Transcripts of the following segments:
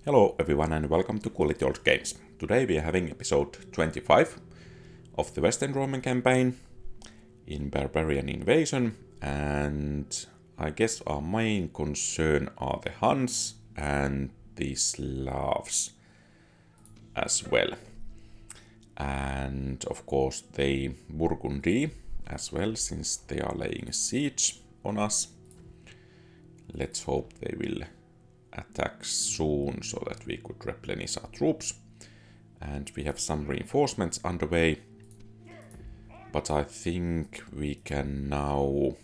Hello everyone and welcome to Quality Old Games. Today we are having episode 25 of the Western Roman campaign in Barbarian Invasion, and I guess our main concern are the Huns and the Slavs as well. And of course the Burgundii as well, since they are laying a siege on us. Let's hope they will attack soon so that we could replenish our troops. And we have some reinforcements underway, but I think we can now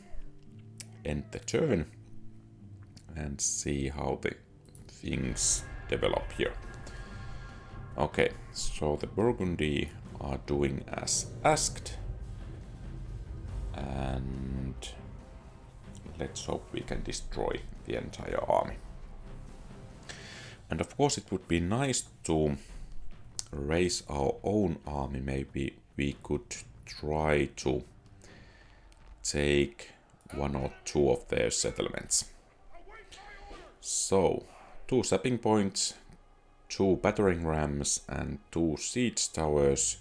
end the turn and see how the things develop here. Okay, so the Burgundy are doing as asked, and let's hope we can destroy the entire army. And of course it would be nice to raise our own army. Maybe we could try to take one or two of their settlements. So, 2 sapping points, 2 battering rams and 2 siege towers.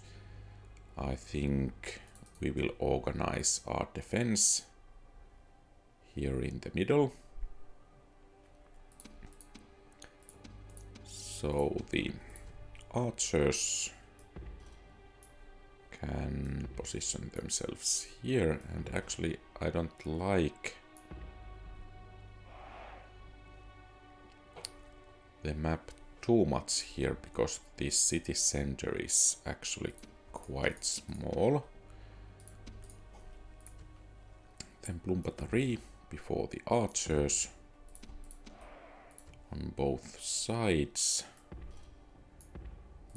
I think we will organize our defense here in the middle. So the archers can position themselves here, and actually I don't like the map too much here because this city center is actually quite small. Then Plumbatari before the archers on both sides.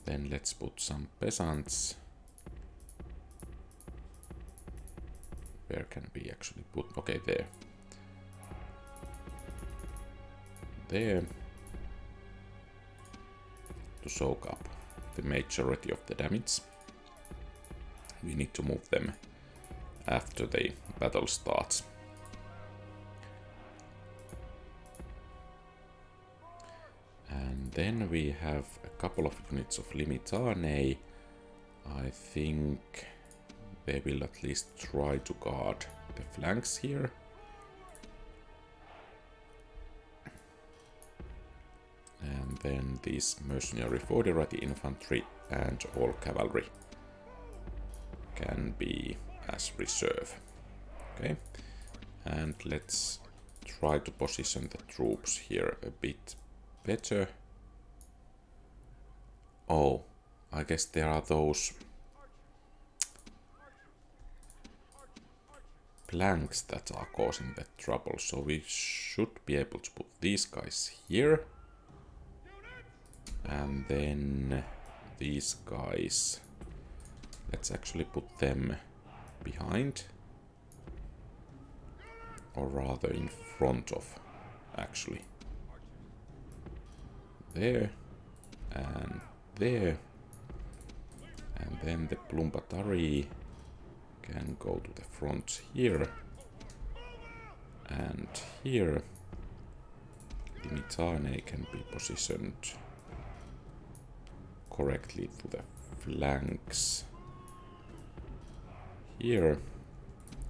Then let's put some peasants. Where can we actually put? Okay, there. There. To soak up the majority of the damage. We need to move them after the battle starts. And then we have a couple of units of Limitane. I think they will at least try to guard the flanks here. And then these mercenary Foderati infantry and all cavalry can be as reserve. Okay, and let's try to position the troops here a bit better. Oh, I guess there are those planks that are causing the trouble, so we should be able to put these guys here. And then these guys, let's actually put them behind, or rather in front of, actually. There and there, and then the Plumbatari can go to the front here and here. Limitane can be positioned correctly to the flanks here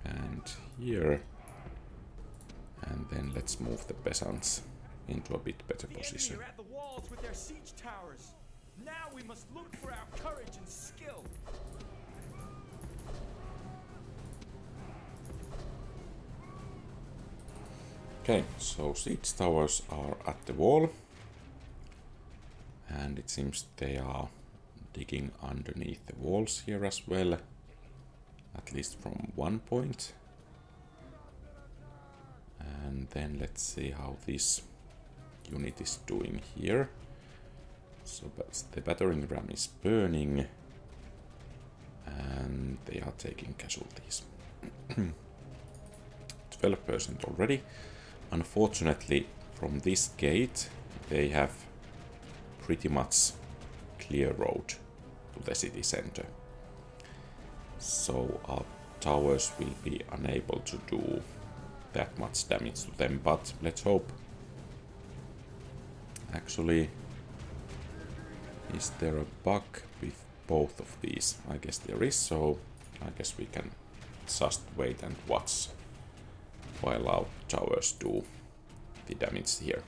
and here, and then let's move the peasants into a bit better position. The enemy are at the walls with their siege towers. Now we must look for our courage and skill. Okay, so siege towers are at the wall, and it seems they are digging underneath the walls here as well, at least from one point. And then let's see how this unit is doing here. So the battering ram is burning and they are taking casualties. 12% already. Unfortunately, from this gate they have pretty much clear road to the city center, so our towers will be unable to do that much damage to them, but let's hope. Actually, Is there a bug with both of these? I guess there is, so I guess we can just wait and watch while our towers do the damage here.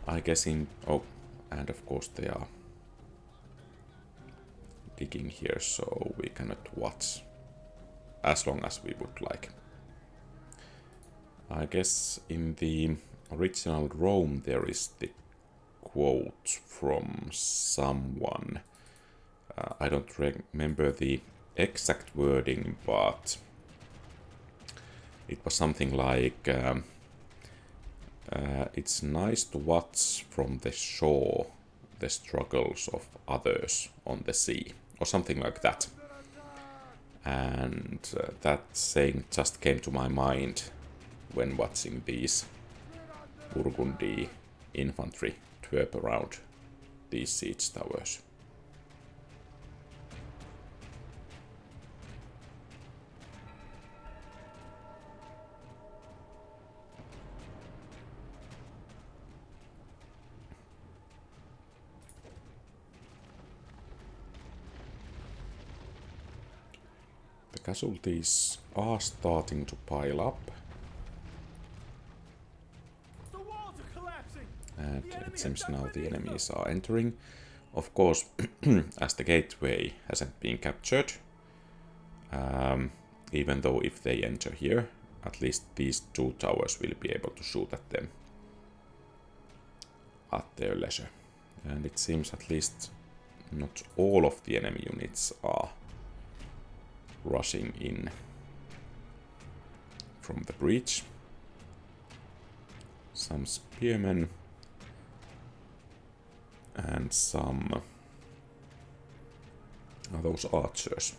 I guess in... oh, and of course they are digging here, so we cannot watch as long as we would like. I guess in the original Rome there is the quote from someone. I don't remember the exact wording, but it was something like it's nice to watch from the shore the struggles of others on the sea, or something like that. And that saying just came to my mind when watching these Burgundii infantry twerp around these siege towers. The casualties are starting to pile up. And it seems now the enemies are entering. Of course, as the gateway hasn't been captured, even though if they enter here, at least these two towers will be able to shoot at them at their leisure. And it seems at least not all of the enemy units are rushing in from the breach. Some spearmen and some are those archers.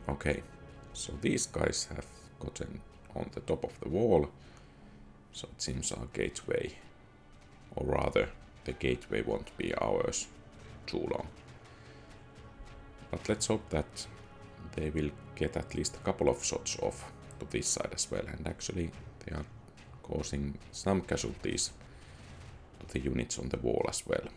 Okay, so these guys have gotten on the top of the wall, so it seems our gateway, or rather the gateway won't be ours too long. But let's hope that they will get at least a couple of shots off to this side as well, and actually they are causing some casualties to the units on the wall as well.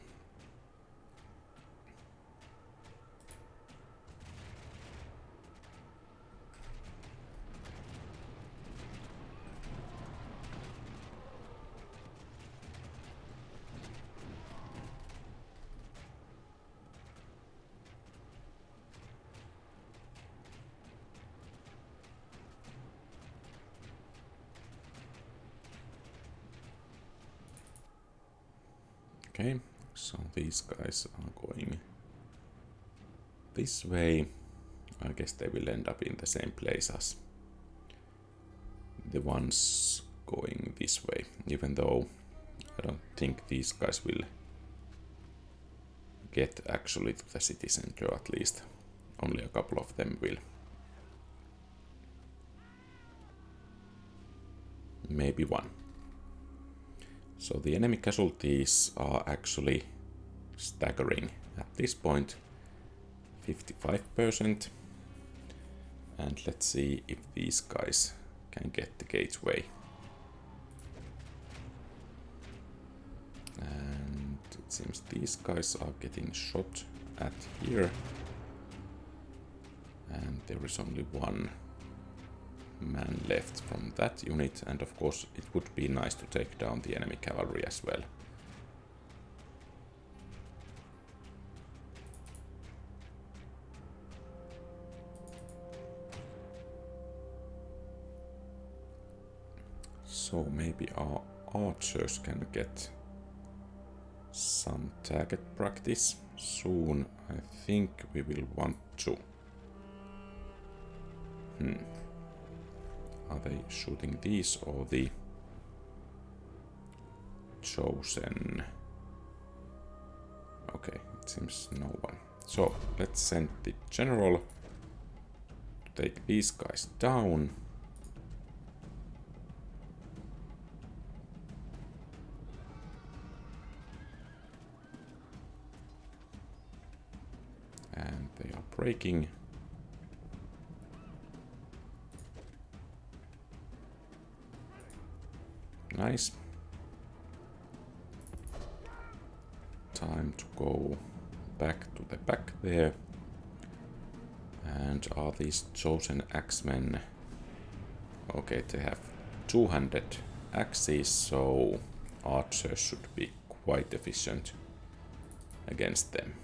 Okay, so these guys are going this way. I guess they will end up in the same place as the ones going this way, even though I don't think these guys will get actually to the city center, at least. Only a couple of them will. Maybe one. So the enemy casualties are actually staggering at this point, 55%. And let's see if these guys can get the gateway. And it seems these guys are getting shot at here. And there is only one man left from that unit, and of course it would be nice to take down the enemy cavalry as well. So maybe our archers can get some target practice soon. I think we will want to. Are they shooting these or the chosen? Okay, it seems no one. So let's send the general to take these guys down. And they are breaking. Nice. Time to go back to the back there. And are these chosen axemen? Okay, they have two-handed axes, so archers should be quite efficient against them.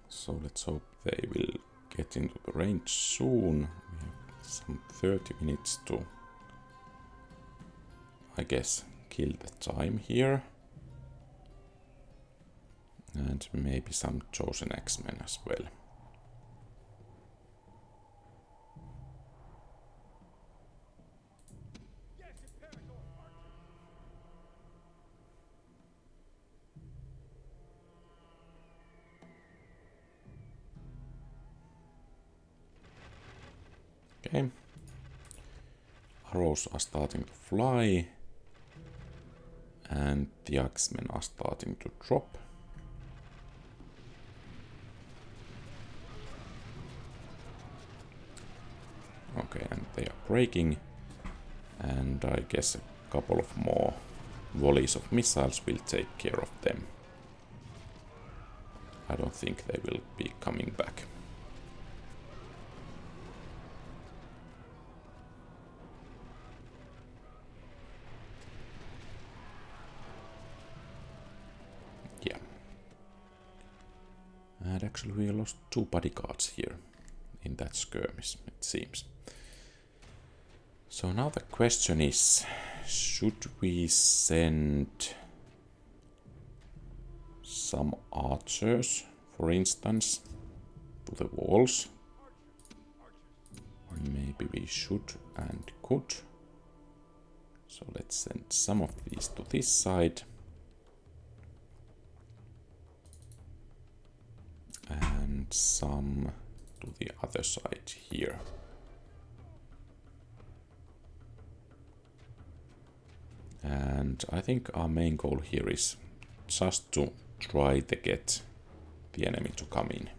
So let's hope they will get into the range soon. We have some 30 minutes to, I guess, kill the time here. And maybe some chosen axemen as well. Okay. Arrows are starting to fly. And the axemen are starting to drop. Okay, and they are breaking. And I guess a couple of more volleys of missiles will take care of them. I don't think they will be coming back. Yeah. And actually we lost 2 bodyguards here in that skirmish, it seems. So now the question is, should we send some archers, for instance, to the walls? Maybe we should and could. So let's send some of these to this side. And some to the other side here. And I think our main goal here is just to try to get the enemy to come in,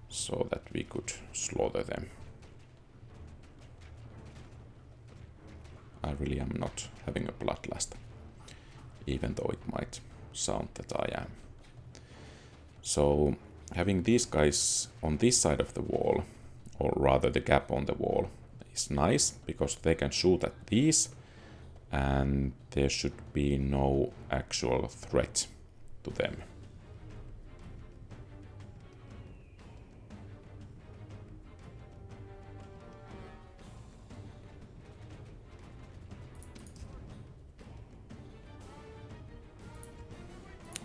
so that we could slaughter them. I really am not having a bloodlust, even though it might sound that I am. So having these guys on this side of the wall, or rather the gap on the wall, is nice, because they can shoot at these, and there should be no actual threat to them.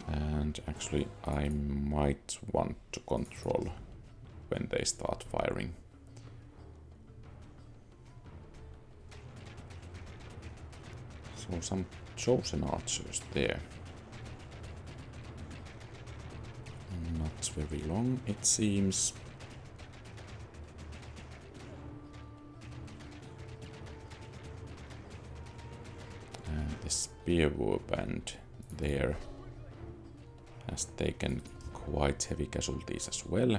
And actually I might want to control when they start firing. So some chosen archers there. Not very long, it seems. And the spear war band there has taken quite heavy casualties as well.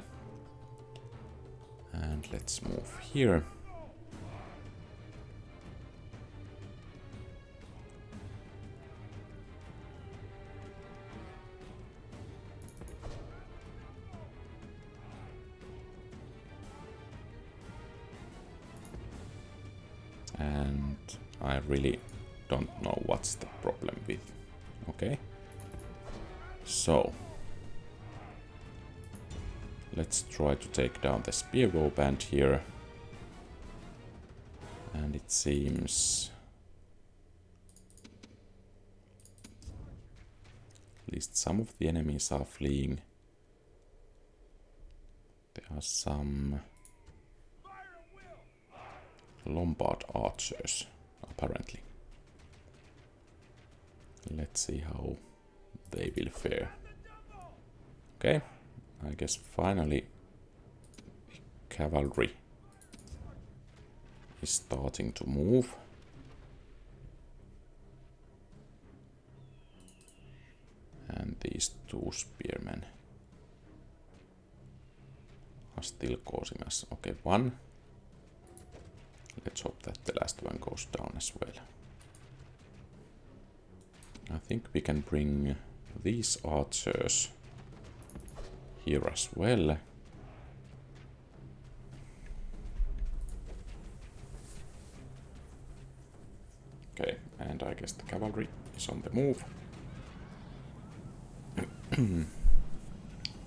And let's move here. And I really don't know what's the problem with. Okay. So let's try to take down the spearbow band here. And it seems at least some of the enemies are fleeing. There are some Lombard archers, apparently. Let's see how they will fare. Okay, I guess finally cavalry is starting to move. And these two spearmen are still causing us. Okay, one. Let's hope that the last one goes down as well. I think we can bring these archers here as well. Okay, and I guess the cavalry is on the move.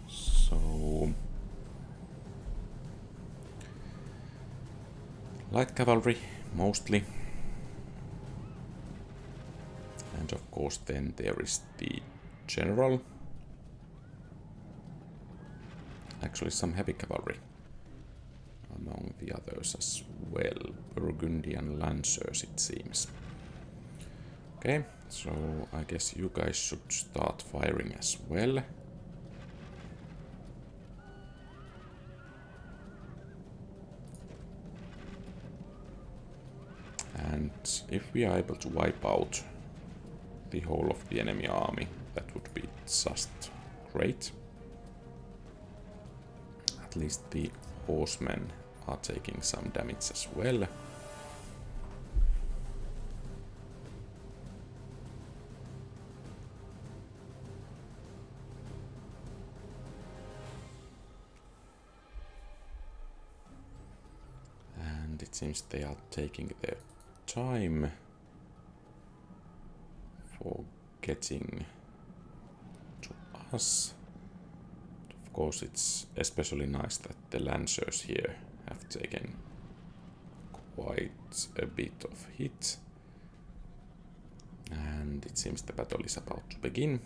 So light cavalry mostly, and of course then there is the general, actually some heavy cavalry among the others as well, Burgundian lancers it seems. Okay, so I guess you guys should start firing as well. And if we are able to wipe out the whole of the enemy army, that would be just great. At least the horsemen are taking some damage as well. And it seems they are taking their time for getting to us. Of course, it's especially nice that the lancers here have taken quite a bit of hit. And it seems the battle is about to begin.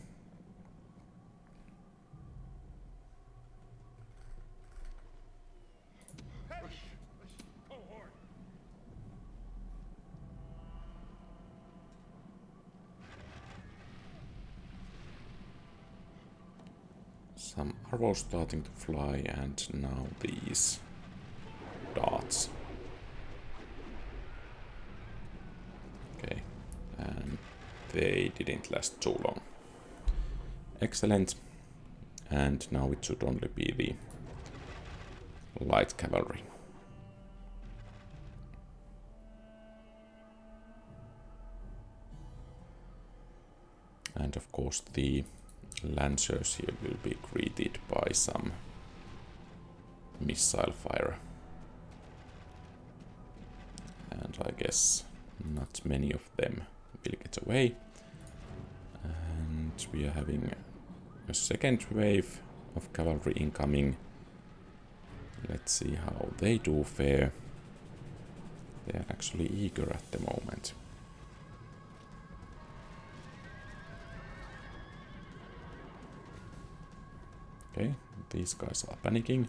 Some arrows starting to fly, and now these darts. Okay, and they didn't last too long. Excellent. And now it should only be the light cavalry. And of course the lancers here will be greeted by some missile fire. And I guess not many of them will get away. And we are having a second wave of cavalry incoming. Let's see how they do fare. They are actually eager at the moment. Okay, these guys are panicking.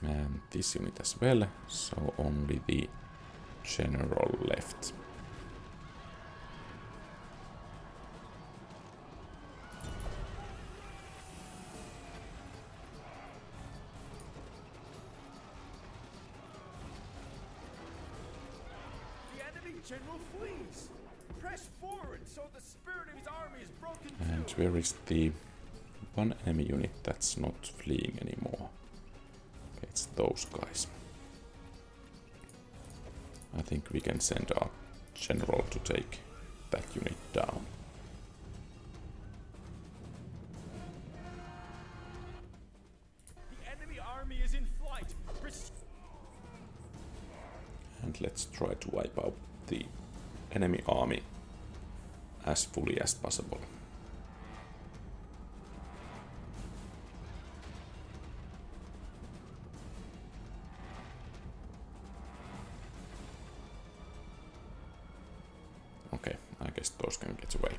And this unit as well, so only the general left. The enemy general flees. Press forward so the spirit of his army is broken And through. where is the one enemy unit that's not fleeing anymore? Okay, it's those guys. I think we can send our general to take that unit down. The enemy army is in flight. And let's try to wipe out the enemy army as fully as possible. Okay, I guess those can get away.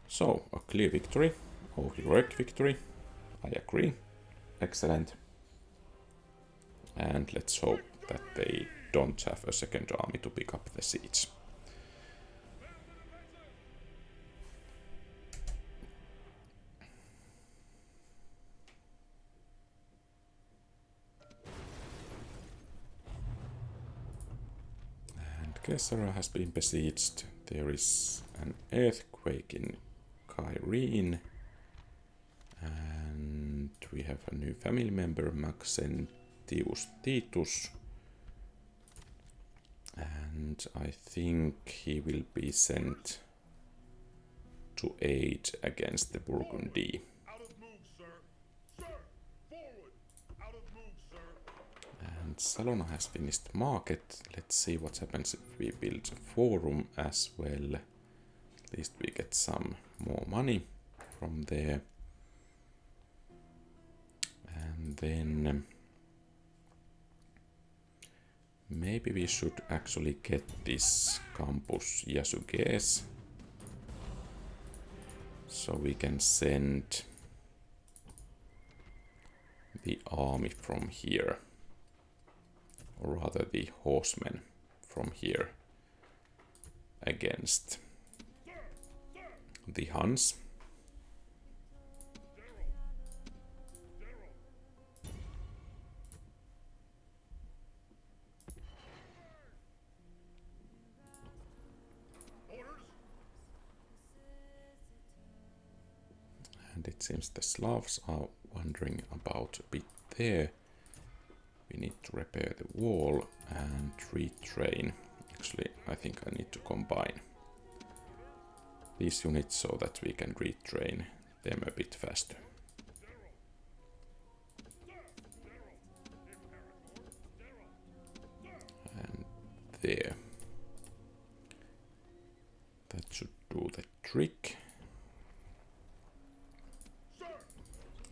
So, a clear victory, Oh, heroic victory. I agree. Excellent. And let's hope that they don't have a second army to pick up the siege. And Kessera has been besieged. There is an earthquake in Kyrene. And we have a new family member, Maxentius Titus. And I think he will be sent to aid against the Burgundii. And Salona has finished market. Let's see what happens if we build a forum as well. At least we get some more money from there. And then maybe we should actually get this campus Yasuges, so we can send the army from here, or rather the horsemen from here against the Huns. And it seems the Slavs are wandering about a bit there. We need to repair the wall and retrain. Actually, I think I need to combine these units so that we can retrain them a bit faster. And there. That should do the trick.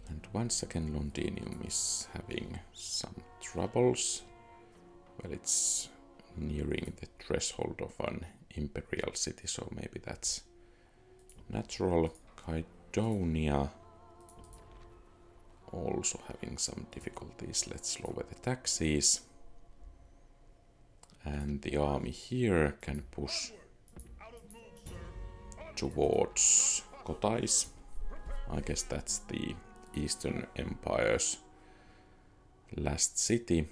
And once again, Londinium is having some troubles. Well, it's nearing the threshold of an imperial city, so maybe that's natural. Kydonia also having some difficulties. Let's lower the taxes. And the army here can push towards Kotais. I guess that's the Eastern Empire's last city.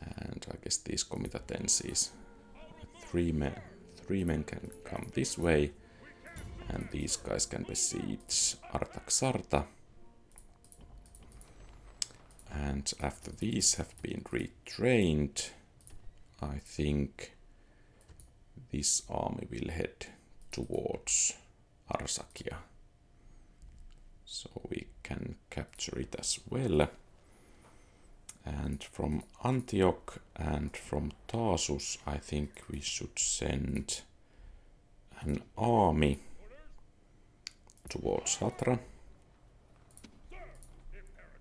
And I guess these comitatenses, three men can come this way, and these guys can besiege Artaxarta. And after these have been retrained, I think this army will head towards Arsacia. So we can capture it as well. And from Antioch and from Tarsus, I think we should send an army towards Hatra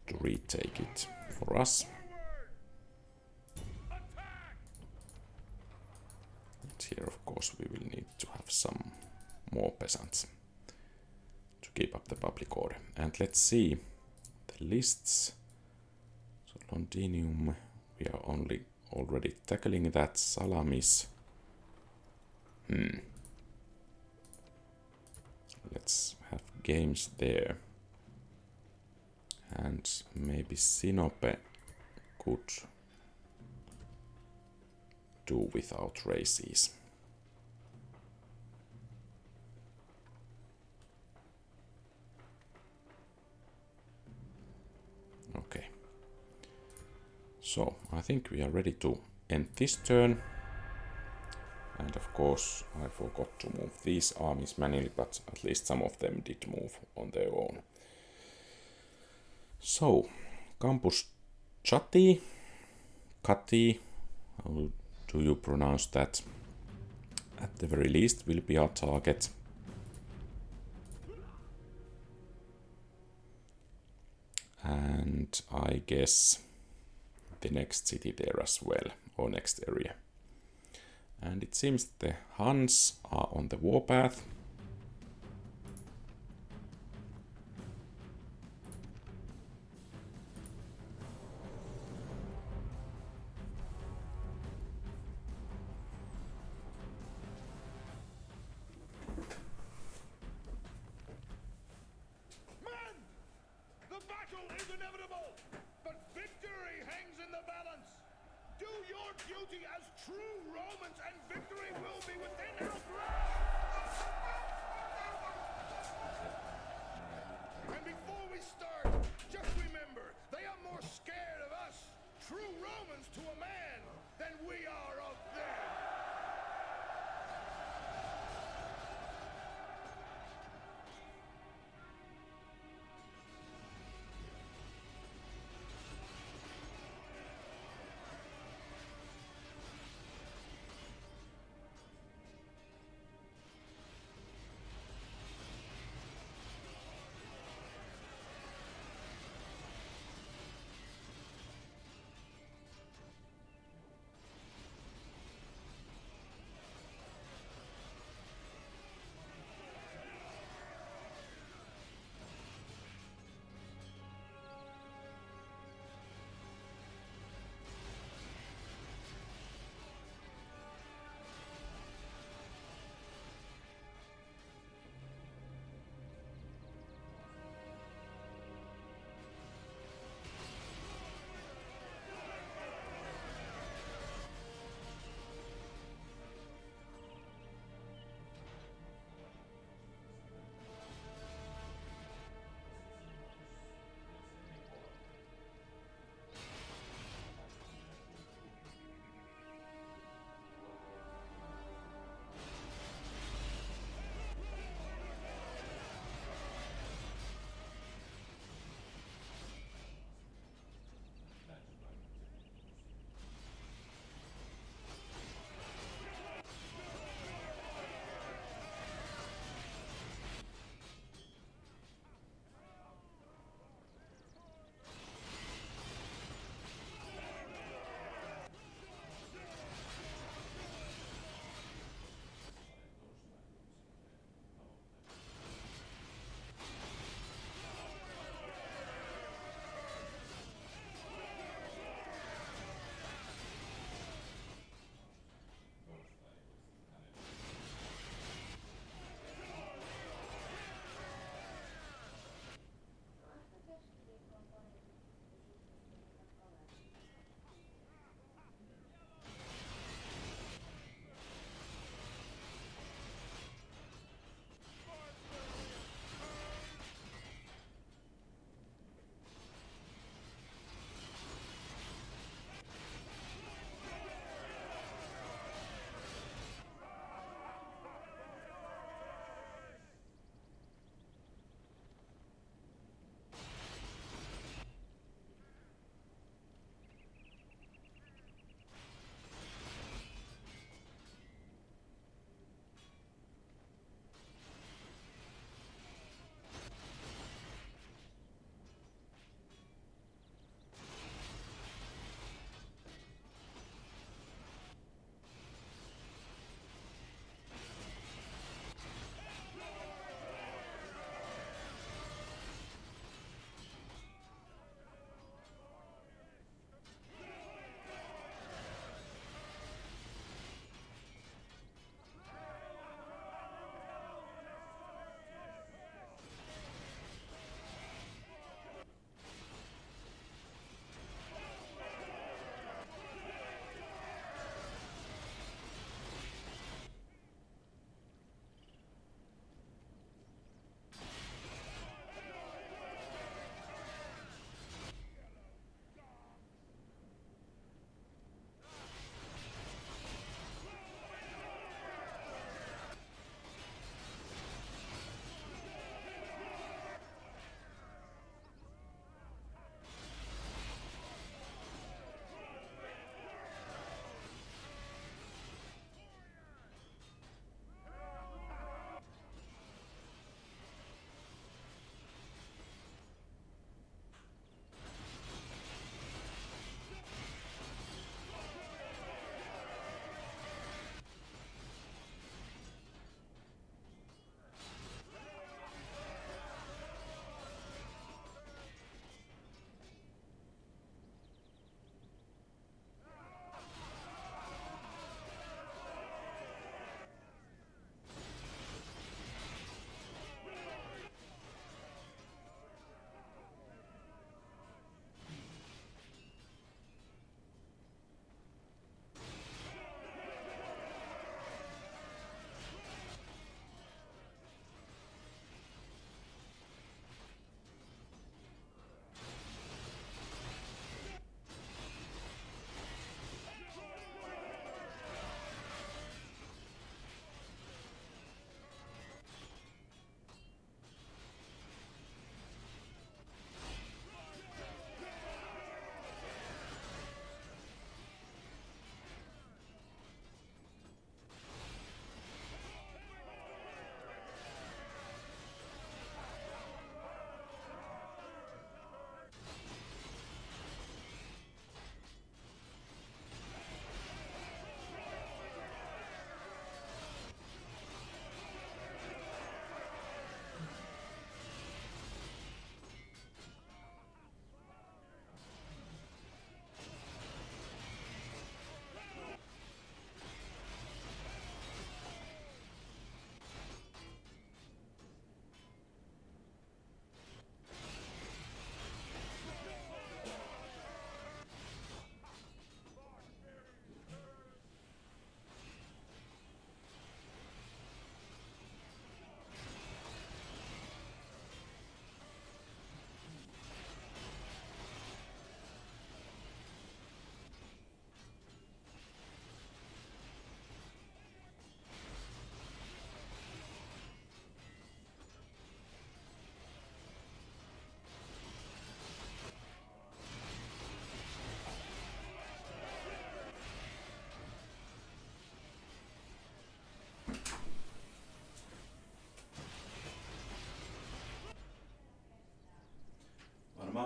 to retake it for us. And here, of course, we will need to have some more peasants to keep up the public order. And let's see the lists. So Londinium, we are already tackling that. Salamis. Let's have games there. And maybe Sinope could do without races. Okay. So I think we are ready to end this turn. And of course I forgot to move these armies manually, but at least some of them did move on their own. So, Campus Chati, Kati, how do you pronounce that? At the very least will be our target. And I guess the next city there as well, or next area. And it seems the Huns are on the warpath. True Romans and victory will be within our grasp! And before we start, just remember, they are more scared of us, true Romans to a man, than we are of them!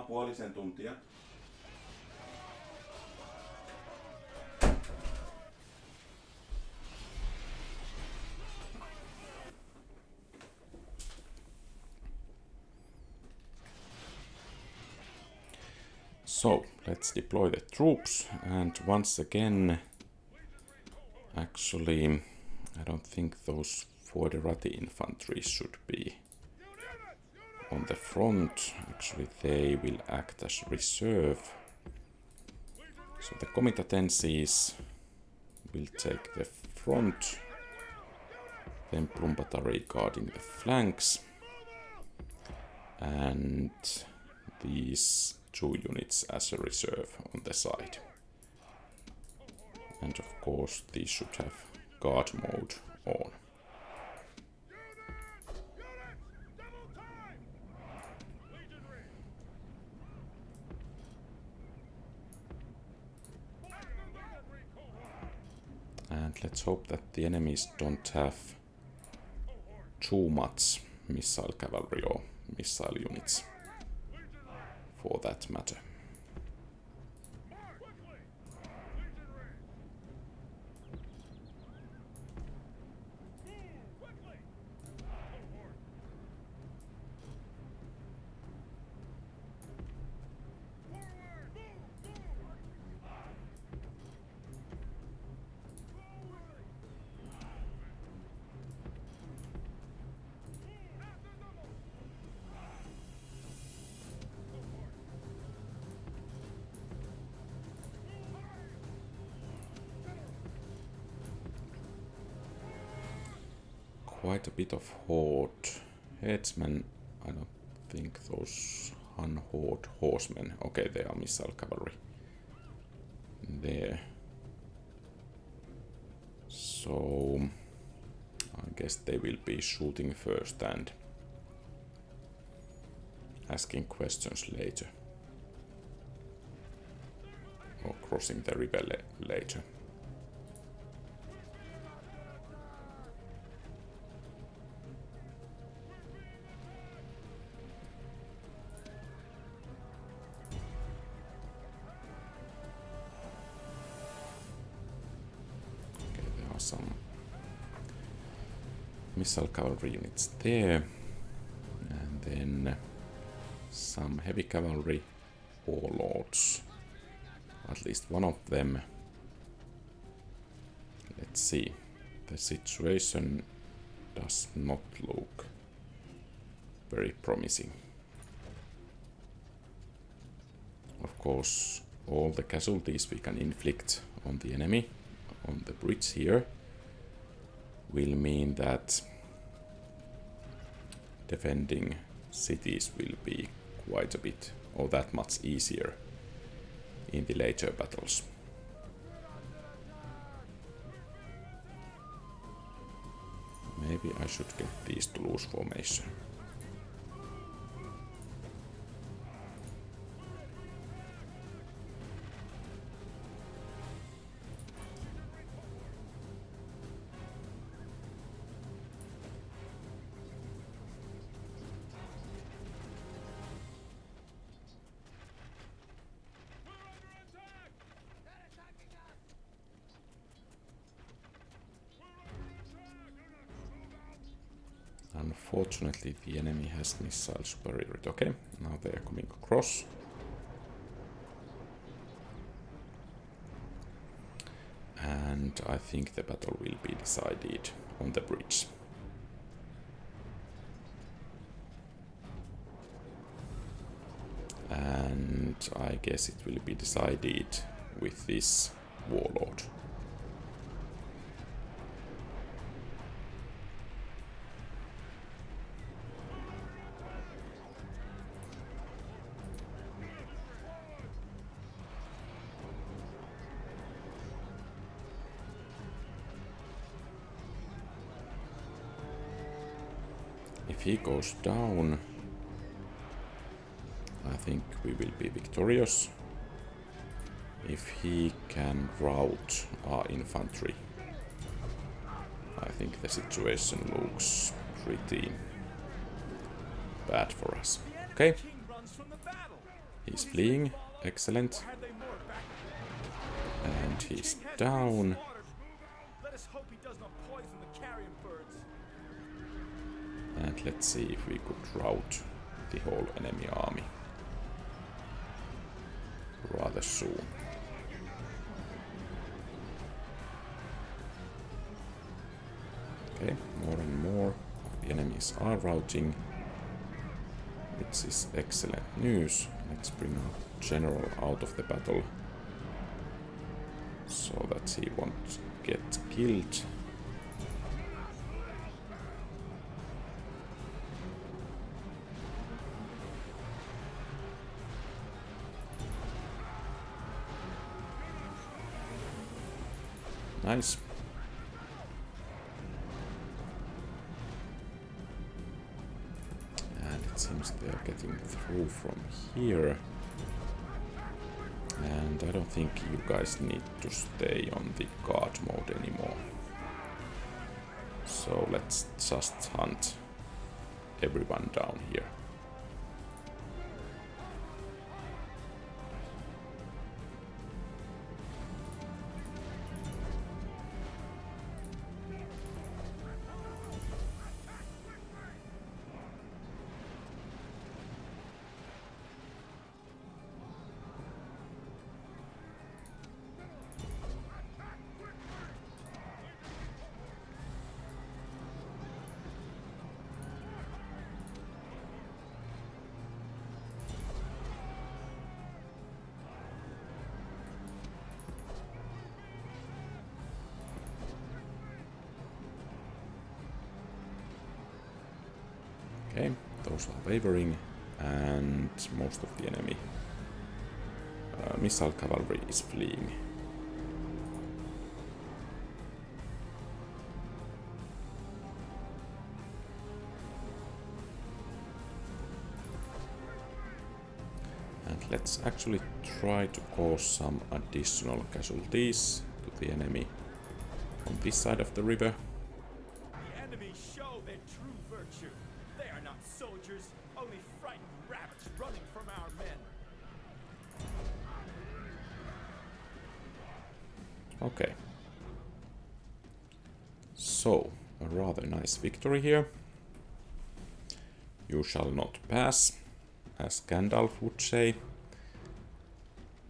puolisen tuntia. So, let's deploy the troops, and once again, actually, I don't think those Foederati infantry should be on the front. Actually, they will act as reserve. So the comitatenses will take the front, then Battery guarding the flanks, and these 2 units as a reserve on the side. And of course these should have guard mode on. And let's hope that the enemies don't have too much missile cavalry or missile units for that matter. Quite a bit of horde headsmen. I don't think those Hun horde horsemen. Okay, they are missile cavalry there. So I guess they will be shooting first and asking questions later, or crossing the river later. Some missile cavalry units there, and then some heavy cavalry warlords, at least one of them. Let's see, the situation does not look very promising. Of course, all the casualties we can inflict on the enemy on the bridge here will mean that defending cities will be quite a bit or that much easier in the later battles. Maybe I should get these to lose formation. Unfortunately, the enemy has missile superiority. Okay, now they are coming across. And I think the battle will be decided on the bridge. And I guess it will be decided with this warlord. If he goes down, I think we will be victorious. If he can rout our infantry, I think the situation looks pretty bad for us. Okay. He's fleeing. Excellent. And he's down. And let's see if we could rout the whole enemy army rather soon. Okay, more and more of the enemies are routing, which is excellent news. Let's bring our general out of the battle so that he won't get killed. Nice. And it seems they're getting through from here. And I don't think you guys need to stay on the guard mode anymore. So let's just hunt everyone down here. Okay, those are wavering, and most of the enemy missile cavalry is fleeing. And let's actually try to cause some additional casualties to the enemy on this side of the river. The enemy show their true virtue. They are not soldiers, only frightened rabbits running from our men. Okay. So, a rather nice victory here. You shall not pass, as Gandalf would say.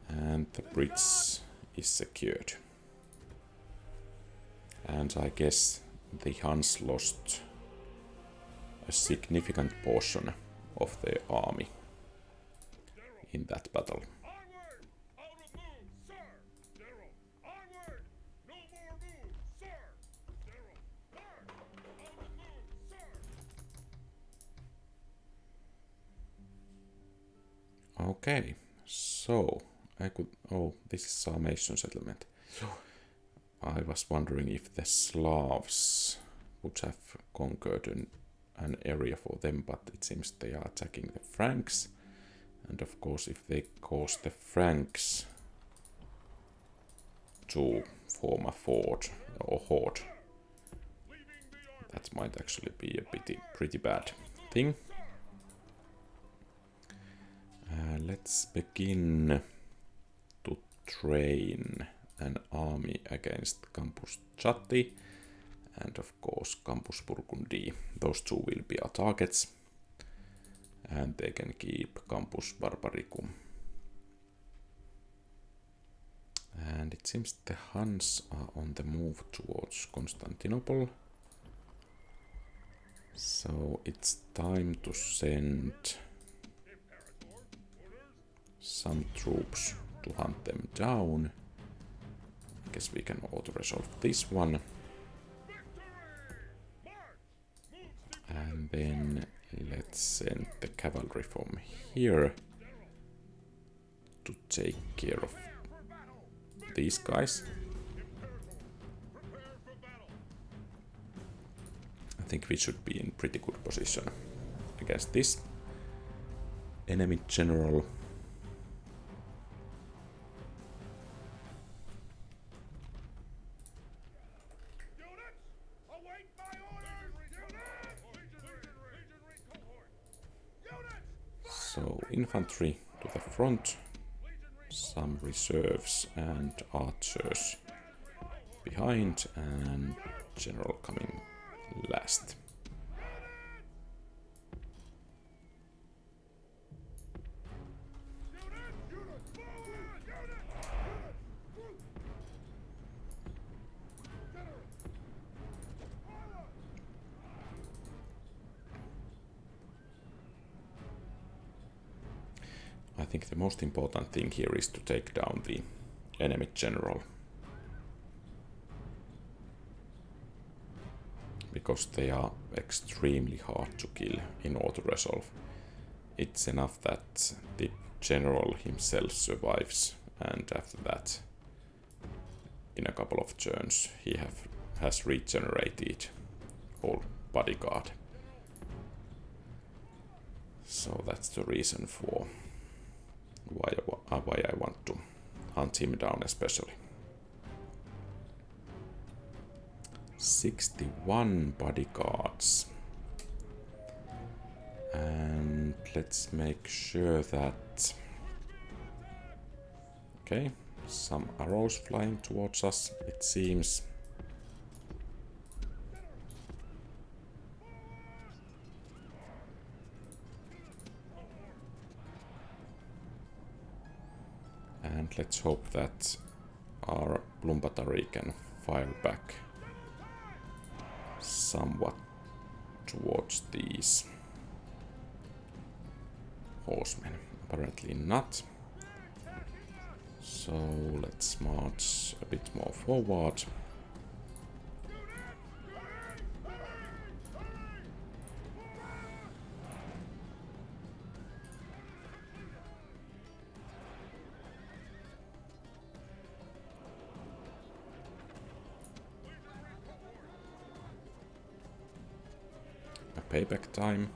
And the bridge is secured. And I guess the Huns lost a significant portion of their army in that battle. Onward! Out of move, sir! General! Onward! No more move, sir! General! March! Out of move, sir! Okay, so I could... Oh, this is Sarmatian settlement. So I was wondering if the Slavs would have conquered an area for them, but it seems they are attacking the Franks. And of course, if they cause the Franks to form a fort or horde, that might actually be a pretty bad thing. Let's begin to train an army against Campus Chatti and of course Campus Burgundii. Those two will be our targets, and they can keep Campus Barbaricum. And it seems the Huns are on the move towards Constantinople. So it's time to send some troops to hunt them down. I guess we can auto-resolve this one. And then let's send the cavalry from here to take care of these guys. I think we should be in pretty good position against this enemy general. So infantry to to the front. Some reserves and archers behind, and general coming last. I think the most important thing here is to take down the enemy general, because they are extremely hard to kill in auto resolve. It's enough that the general himself survives, and after that, in a couple of turns, he has regenerated whole bodyguard. So that's the reason for why I want to hunt him down especially. 61 bodyguards. And let's make sure that... Okay, some arrows flying towards us, it seems. And let's hope that our Bloom battery can fire back somewhat towards these horsemen. Apparently not. So let's march a bit more forward. Payback time.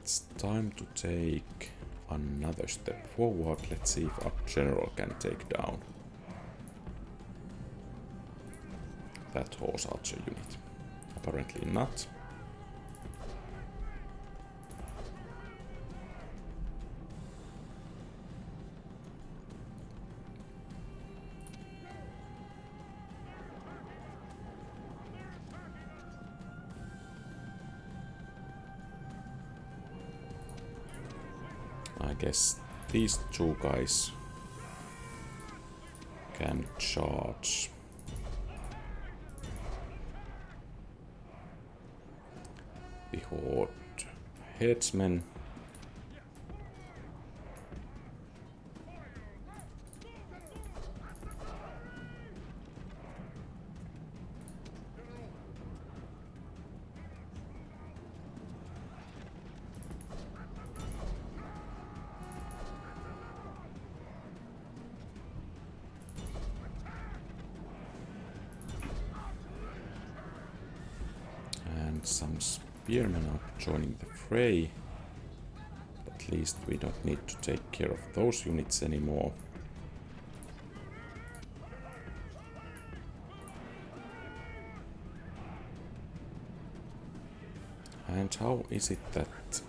It's time to take another step forward. Let's see if our general can take down that horse archer unit. Apparently not. I guess these two guys can charge. The horde headsmen. Some spearmen are joining the fray. At least we don't need to take care of those units anymore. And how is it that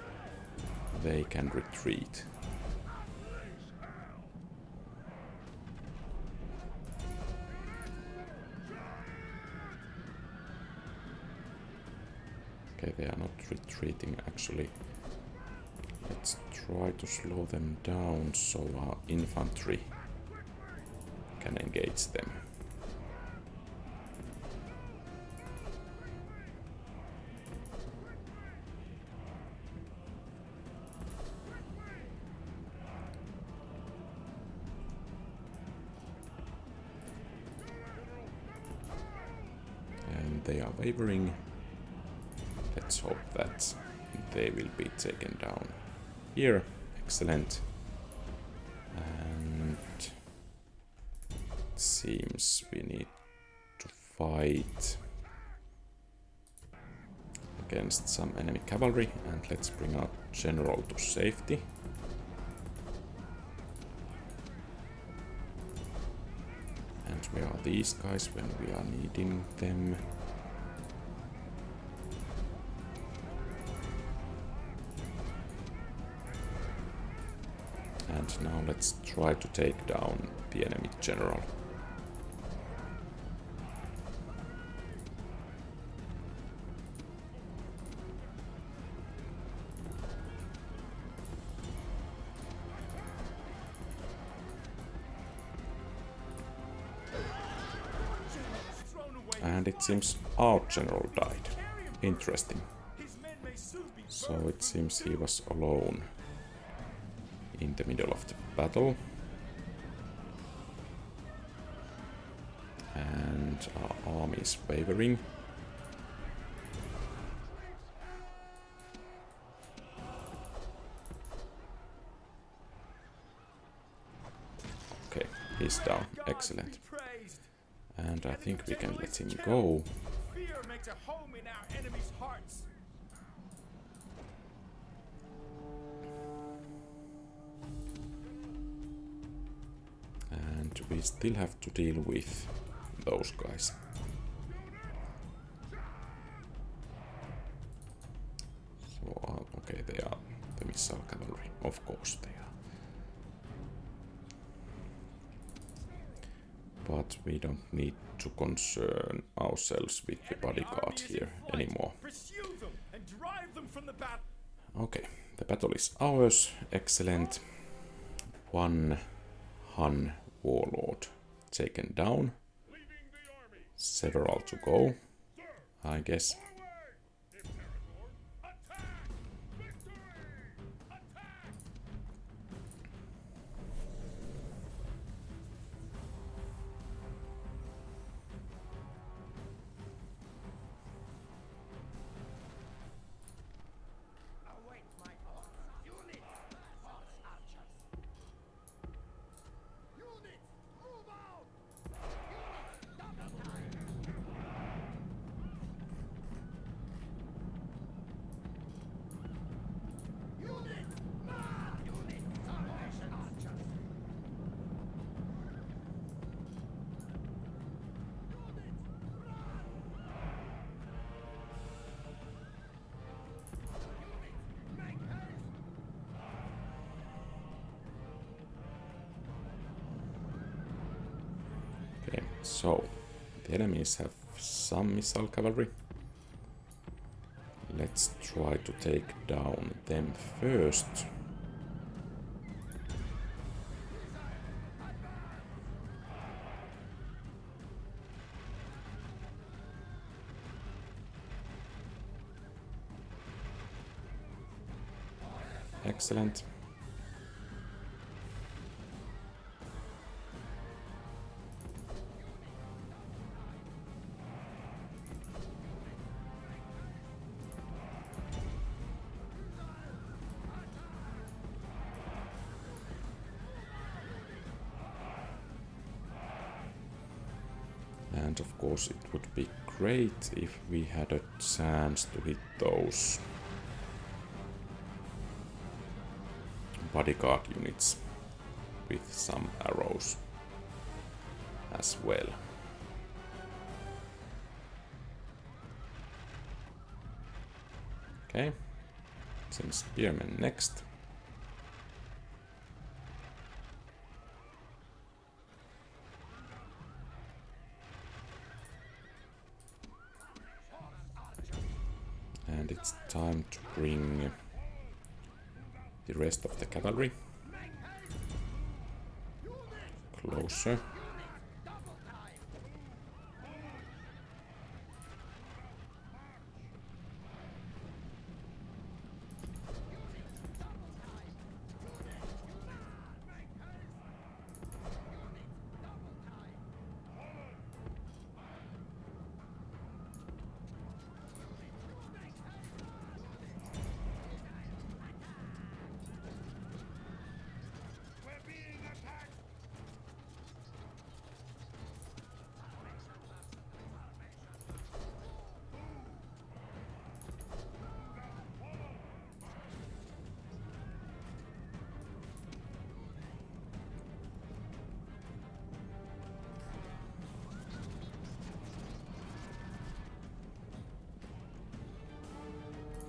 they can retreat? Okay, they are not retreating actually. Let's try to slow them down so our infantry can engage them. And they are wavering. Let's hope that they will be taken down here. Excellent. And it seems we need to fight against some enemy cavalry, and let's bring our general to safety. And where are these guys when we are needing them? And now let's try to take down the enemy general. And it seems our general died. Interesting. So it seems he was alone in the middle of the battle. And our army is wavering. Okay, he's down. Excellent. And I think we can let him go. Fear makes a home in our enemies' hearts. And we still have to deal with those guys. So, okay, they are the missile cavalry. Of course they are. But we don't need to concern ourselves with the bodyguard here anymore. Okay, the battle is ours. Excellent. One Hun warlord taken down. Several to go, I guess. Okay, so the enemies have some missile cavalry. Let's try to take down them first. Excellent. And of course it would be great if we had a chance to hit those bodyguard units with some arrows as well. Okay, some spearmen next. And it's time to bring the rest of the cavalry closer. We're being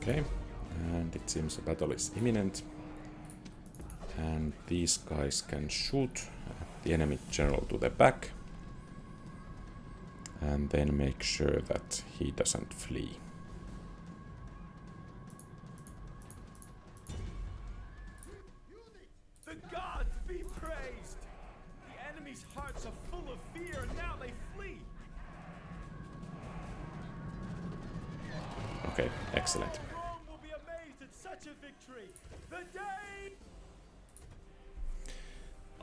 Okay, and it seems a battle is imminent. And these guys can shoot at the enemy general to the back. And then make sure that he doesn't flee. The gods be praised! The enemy's hearts are full of fear, and now they flee! Okay, excellent. Rome will be amazed at such a victory! The day!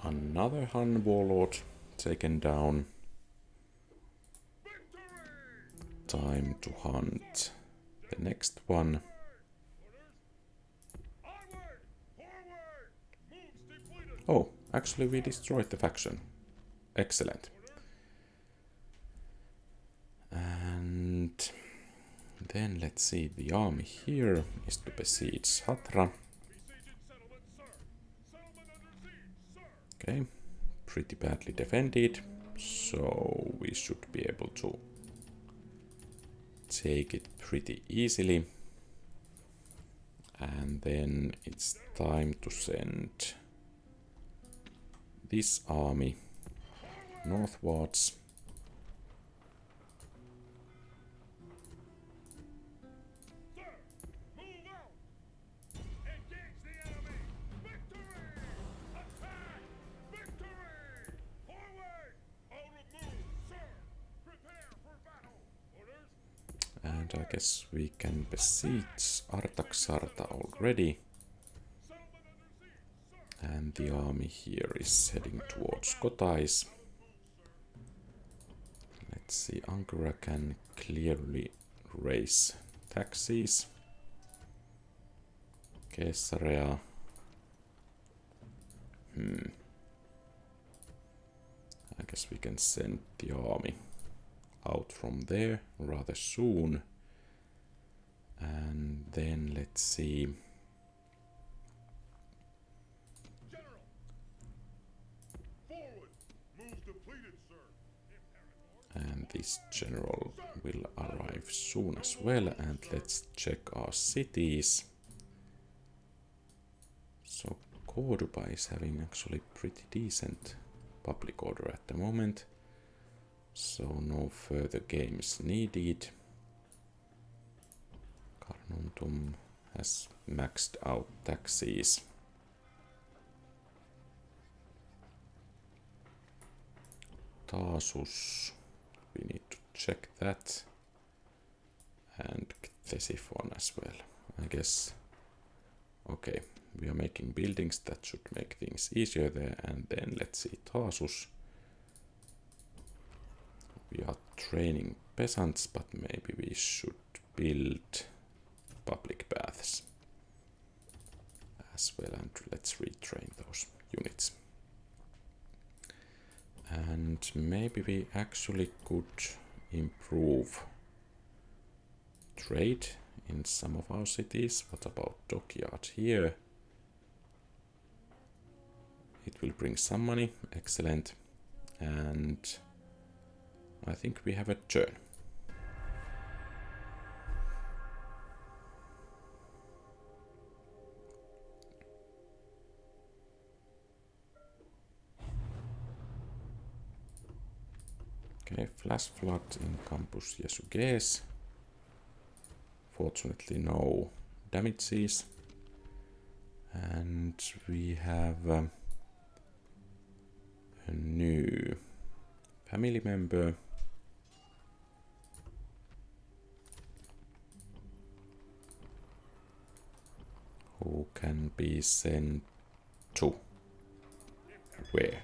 Another Hun warlord taken down. Time to hunt the next one. Oh, actually we destroyed the faction. Excellent. And then let's see, the army here is to besiege Hatra. Okay, pretty badly defended, so we should be able to take it pretty easily. And then it's time to send this army northwards. And I guess we can besiege Artaxarta already. And the army here is heading towards Kotais. Let's see, Ankara can clearly raise taxes. Caesarea. I guess we can send the army out from there rather soon. And then let's see. And this general will arrive soon as well. And let's check our cities. So Cordoba is having actually pretty decent public order at the moment. So no further games needed. Carnuntum has maxed out taxes. Tarsus, we need to check that. And Ctesiphon as well. I guess, okay, we are making buildings that should make things easier there. And then let's see, Tarsus. We are training peasants, but maybe we should build public baths as well, and let's retrain those units. And maybe we actually could improve trade in some of our cities. What about dockyard here? It will bring some money, excellent. And I think we have a turn. Okay, flash flood in Campus Jesuges. Fortunately no damages. And we have a new family member. Who can be sent to where?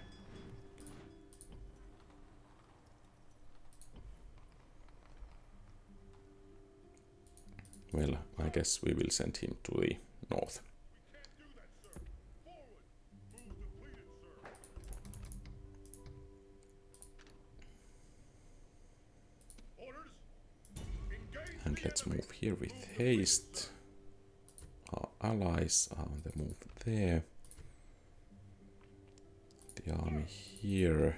Well, I guess we will send him to the north. And let's move here with haste. Our allies are on the move there. The army here.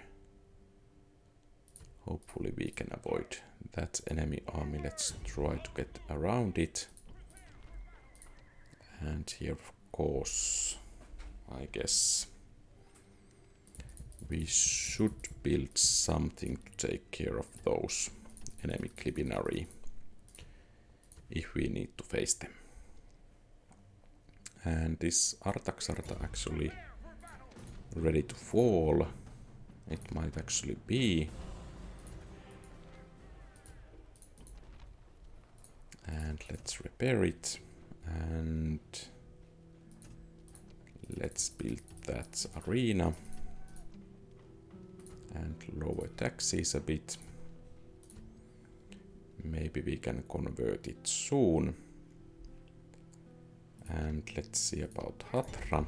Hopefully we can avoid that enemy army. Let's try to get around it. And here, of course, I guess we should build something to take care of those enemy Clibinari if we need to face them. And this Artaxarta actually ready to fall. It might actually be. And let's repair it. And let's build that arena. And lower taxes a bit. Maybe we can convert it soon. And let's see about Hatra.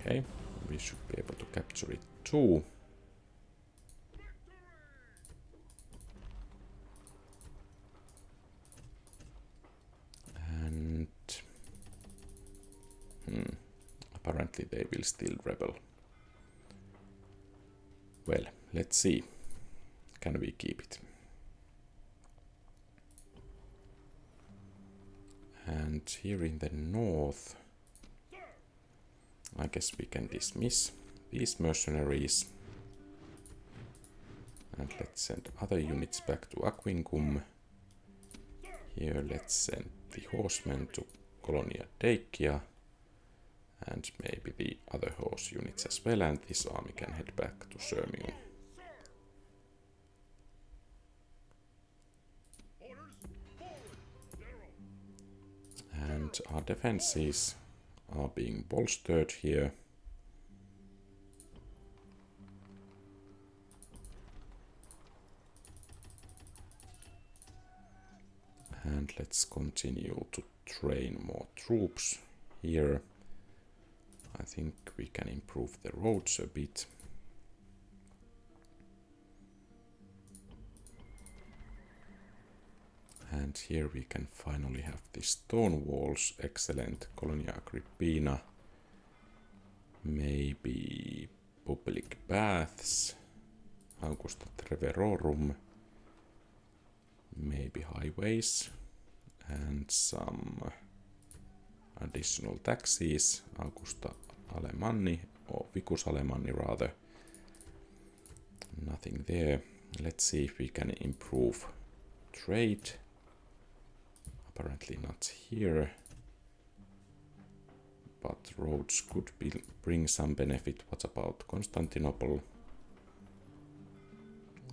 Okay, we should be able to capture it too. And apparently they will still rebel. Well, let's see. Can we keep it? And here in the north, I guess we can dismiss these mercenaries. And let's send other units back to Aquingum. Here let's send the horsemen to Colonia Dacia. And maybe the other horse units as well. And this army can head back to Sirmium. And our defenses are being bolstered here. And let's continue to train more troops here. I think we can improve the roads a bit. And here we can finally have the stone walls. Excellent. Colonia Agrippina. Maybe public baths. Augusta Treverorum. Maybe highways. And some additional taxes. Augusta Alemanni, or Vicus Alemanni rather. Nothing there. Let's see if we can improve trade. Apparently not here, but roads could bring some benefit. What about Constantinople?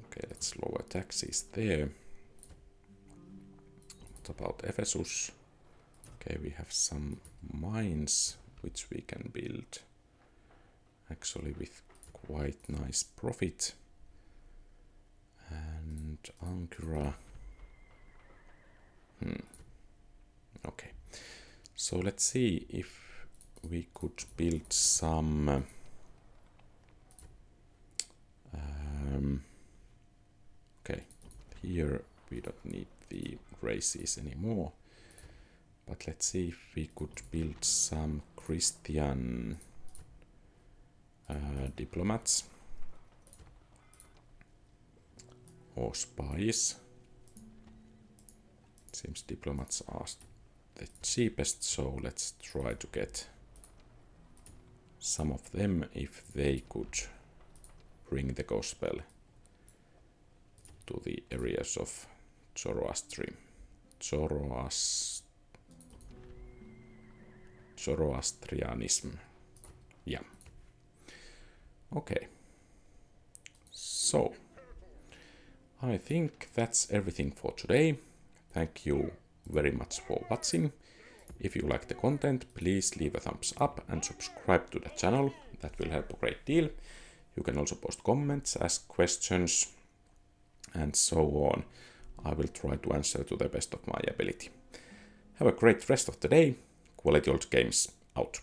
Okay, let's lower taxes there. What about Ephesus? Okay, we have some mines which we can build actually with quite nice profit. And Ankara. Okay, so let's see if we could build some okay, here we don't need the races anymore, but let's see if we could build some Christian diplomats or spies. Seems diplomats are the cheapest, so let's try to get some of them if they could bring the gospel to the areas of Zoroastrianism. Yeah. Okay. So, I think that's everything for today. Thank you very much for watching. If you like the content, please leave a thumbs up and subscribe to the channel. That will help a great deal. You can also post comments, ask questions, and so on. I will try to answer to the best of my ability. Have a great rest of the day. Quality Old Games out.